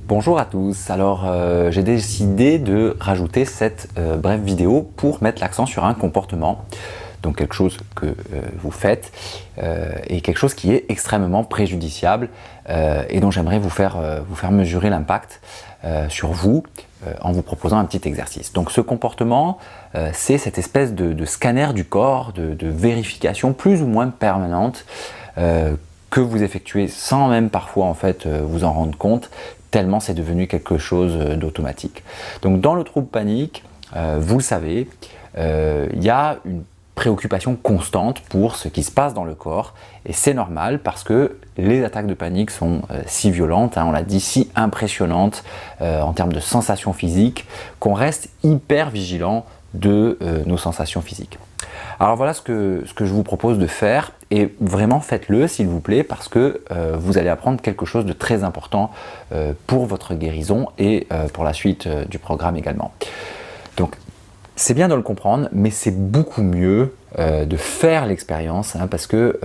Bonjour à tous, alors j'ai décidé de rajouter cette brève vidéo pour mettre l'accent sur un comportement, donc quelque chose que vous faites et quelque chose qui est extrêmement préjudiciable et dont j'aimerais vous faire mesurer l'impact sur vous en vous proposant un petit exercice. Donc ce comportement, c'est cette espèce de scanner du corps, de vérification plus ou moins permanente que vous effectuez sans même parfois en fait vous en rendre compte, tellement c'est devenu quelque chose d'automatique. Donc dans le trouble panique, vous le savez, il y a une préoccupation constante pour ce qui se passe dans le corps et c'est normal parce que les attaques de panique sont si violentes, on l'a dit, si impressionnantes en termes de sensations physiques qu'on reste hyper vigilant de nos sensations physiques. Alors voilà ce que je vous propose de faire et vraiment faites-le s'il vous plaît parce que vous allez apprendre quelque chose de très important pour votre guérison et pour la suite du programme également. Donc c'est bien de le comprendre mais c'est beaucoup mieux de faire l'expérience parce que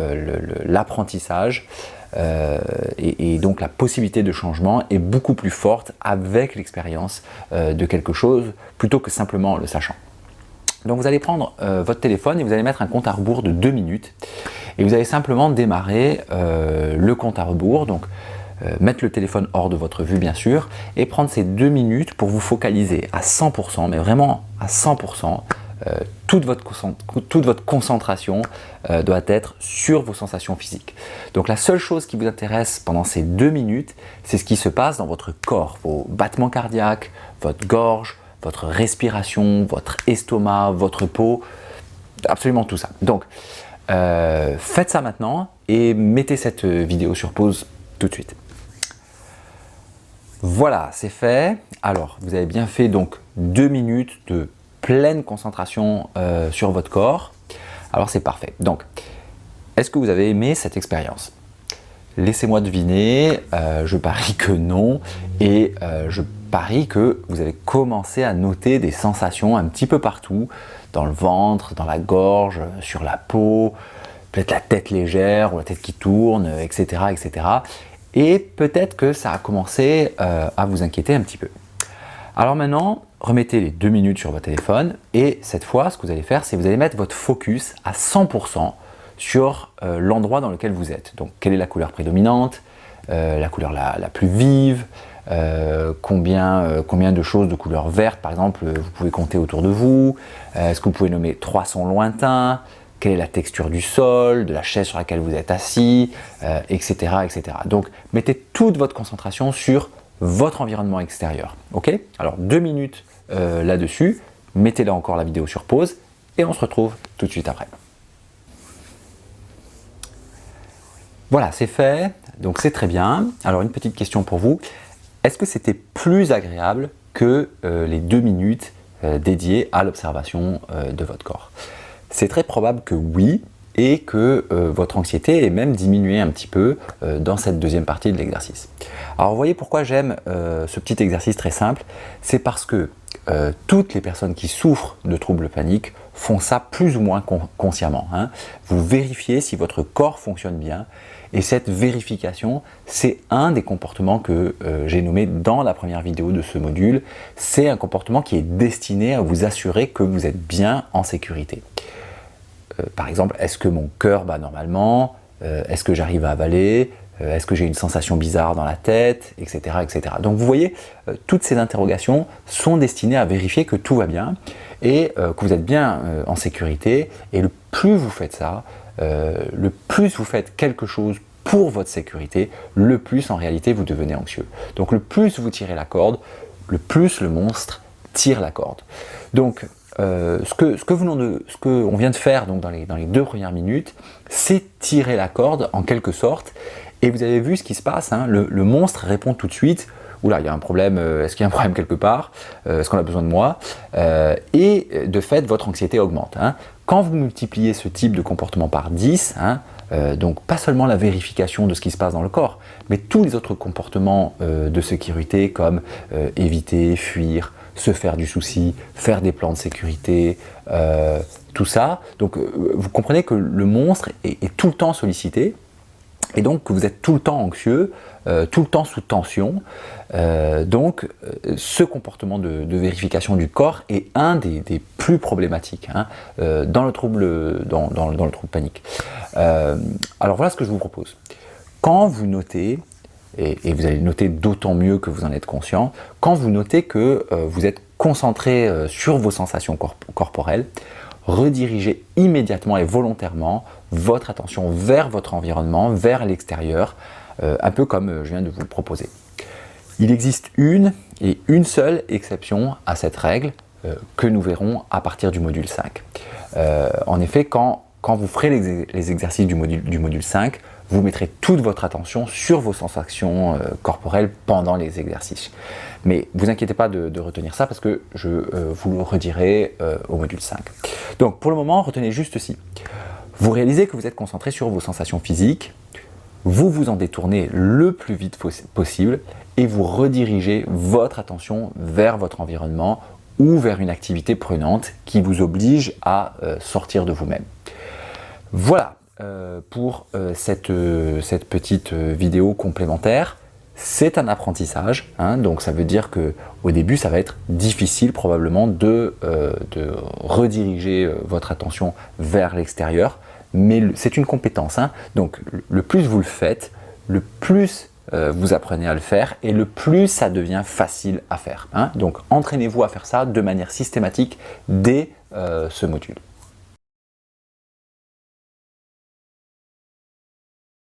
l'apprentissage et donc la possibilité de changement est beaucoup plus forte avec l'expérience de quelque chose plutôt que simplement en le sachant. Donc vous allez prendre votre téléphone et vous allez mettre un compte à rebours de 2 minutes et vous allez simplement démarrer le compte à rebours, donc mettre le téléphone hors de votre vue bien sûr et prendre ces 2 minutes pour vous focaliser à 100%, mais vraiment à 100%, toute votre concentration doit être sur vos sensations physiques. Donc la seule chose qui vous intéresse pendant ces 2 minutes, c'est ce qui se passe dans votre corps, vos battements cardiaques, votre gorge, votre respiration, votre estomac, votre peau, absolument tout ça. Donc, faites ça maintenant et mettez cette vidéo sur pause tout de suite. Voilà, c'est fait. Alors, vous avez bien fait donc 2 minutes de pleine concentration sur votre corps. Alors, c'est parfait. Donc, est-ce que vous avez aimé cette expérience ? Laissez-moi deviner, je parie que non et je parie que vous avez commencé à noter des sensations un petit peu partout, dans le ventre, dans la gorge, sur la peau, peut-être la tête légère ou la tête qui tourne, etc. etc. Et peut-être que ça a commencé à vous inquiéter un petit peu. Alors maintenant, remettez les 2 minutes sur votre téléphone et cette fois, ce que vous allez faire, c'est que vous allez mettre votre focus à 100% sur l'endroit dans lequel vous êtes. Donc, quelle est la couleur prédominante, la couleur la plus vive, combien de choses de couleur verte, par exemple, vous pouvez compter autour de vous, est-ce que vous pouvez nommer 3 sons lointains, quelle est la texture du sol, de la chaise sur laquelle vous êtes assis, etc., etc. Donc, mettez toute votre concentration sur votre environnement extérieur. Ok ? Alors, 2 minutes là-dessus, mettez là encore la vidéo sur pause et on se retrouve tout de suite après. Voilà, c'est fait, donc c'est très bien. Alors une petite question pour vous, est-ce que c'était plus agréable que les 2 minutes dédiées à l'observation de votre corps? C'est très probable que oui, et que votre anxiété ait même diminué un petit peu dans cette deuxième partie de l'exercice. Alors vous voyez pourquoi j'aime ce petit exercice très simple, c'est parce que toutes les personnes qui souffrent de troubles paniques font ça plus ou moins consciemment. Vous vérifiez si votre corps fonctionne bien et cette vérification, c'est un des comportements que j'ai nommé dans la première vidéo de ce module. C'est un comportement qui est destiné à vous assurer que vous êtes bien en sécurité. Par exemple, est-ce que mon cœur bat normalement? Est-ce que j'arrive à avaler? Est-ce que j'ai une sensation bizarre dans la tête, etc., etc. Donc vous voyez, toutes ces interrogations sont destinées à vérifier que tout va bien et que vous êtes bien en sécurité. Et le plus vous faites ça, le plus vous faites quelque chose pour votre sécurité, le plus en réalité vous devenez anxieux. Donc le plus vous tirez la corde, le plus le monstre tire la corde. Donc ce qu'on vient de faire donc, dans les 2 premières minutes, c'est tirer la corde en quelque sorte. Et vous avez vu ce qui se passe, le monstre répond tout de suite, oula, il y a un problème, est-ce qu'il y a un problème quelque part, est-ce qu'on a besoin de moi, et de fait, votre anxiété augmente. Quand vous multipliez ce type de comportement par 10, donc pas seulement la vérification de ce qui se passe dans le corps, mais tous les autres comportements de sécurité comme éviter, fuir, se faire du souci, faire des plans de sécurité, tout ça. Donc vous comprenez que le monstre est tout le temps sollicité et donc que vous êtes tout le temps anxieux, tout le temps sous tension. Ce comportement de vérification du corps est un des plus problématiques dans le trouble panique. Alors voilà ce que je vous propose. Quand vous notez, et vous allez noter d'autant mieux que vous en êtes conscient, quand vous notez que vous êtes concentré sur vos sensations corporelles, redirigez immédiatement et volontairement votre attention vers votre environnement, vers l'extérieur, un peu comme je viens de vous le proposer. Il existe une seule exception à cette règle que nous verrons à partir du module 5. En effet, quand vous ferez les exercices du module 5, vous mettrez toute votre attention sur vos sensations corporelles pendant les exercices. Mais ne vous inquiétez pas de retenir ça parce que je vous le redirai au module 5. Donc pour le moment, retenez juste ceci. Vous réalisez que vous êtes concentré sur vos sensations physiques, vous vous en détournez le plus vite possible et vous redirigez votre attention vers votre environnement ou vers une activité prenante qui vous oblige à sortir de vous-même. Voilà pour cette petite vidéo complémentaire. C'est un apprentissage, donc ça veut dire qu'au début ça va être difficile probablement de rediriger votre attention vers l'extérieur, mais c'est une compétence, donc le plus vous le faites, le plus vous apprenez à le faire et le plus ça devient facile à faire. Donc entraînez-vous à faire ça de manière systématique dès ce module.